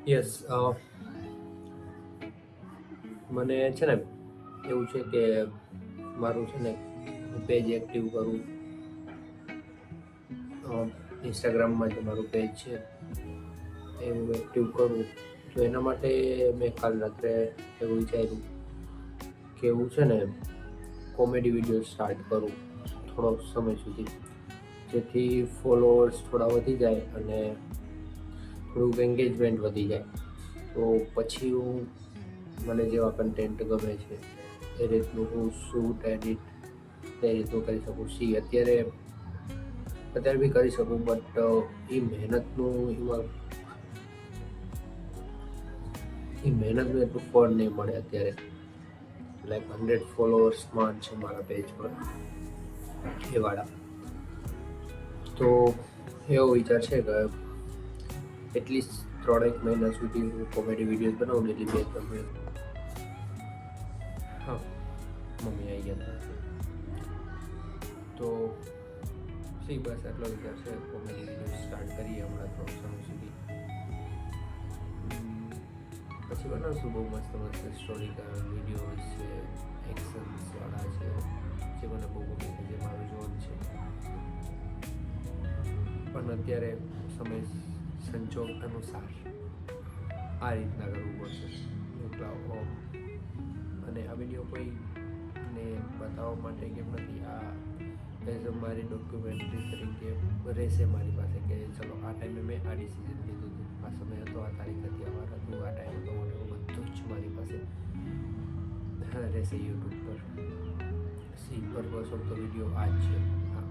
Yes, મને છે ને એવું છે કે મારું છે ને હું પેજ એક્ટિવ કરું. ઇન્સ્ટાગ્રામમાં જે મારું પેજ છે એ હું એક્ટિવ કરું. તો એના માટે મેં કાલ રાત્રે એવું વિચાર્યું કે હું છે ને કોમેડી વિડીયો સ્ટાર્ટ કરું થોડોક સમય સુધી, જેથી ફોલોઅર્સ થોડા વધી જાય અને થોડુંક એન્ગેજમેન્ટ વધી જાય. તો પછી હું મને જેવા કન્ટેન્ટ ગમે છે એ રીતનું હું શૂટ એડિટ એ રીતનું કરી શકું. અત્યારે બી કરી શકું, બટ એ મહેનતનું એટલું ફળ નહીં મળે અત્યારે. લાઈક 100 ફોલોઅર્સમાં છે મારા પેજ પર એ વાળા. તો એવો વિચાર છે કે એટલીસ્ટ 3-1 મહિના સુધી હું કોમેડી વિડીયોઝ બનાવું ડેલી 2-3 મિનિટ. હા, મમ્મી આવી ગયા હતા. તો બસ આટલો વિચાર છે. કોમેડી વિડીયો સ્ટાર્ટ કરીએ હમણાં થોડો સમય સુધી. પછી બનાવશું બહુ મસ્ત મસ્ત હિસ્ટોરિકલ વિડીયોઝ છે, એક્શન્સવાળા છે, જે મને બહુ ગમે છે, જે મારું જોન છે. પણ અત્યારે સમય સંજોગ અનુસાર આ રીતના કરવું પડશે. અને આ વિડીયો કોઈને બતાવવા માટે કેમ નથી, આ એઝ મારી ડોક્યુમેન્ટરી તરીકે રહેશે મારી પાસે કે ચલો આ ટાઈમે મેં આ ડિસિઝન લીધું હતું, આ સમય હતો, આ તારીખ હતી, આ વાર હતું, આ ટાઈમ હતો, બધું જ મારી પાસે રહેશે યુટ્યુબ પર. પર્પઝ ઓફ ધ વિડીયો આ જ છે. હા,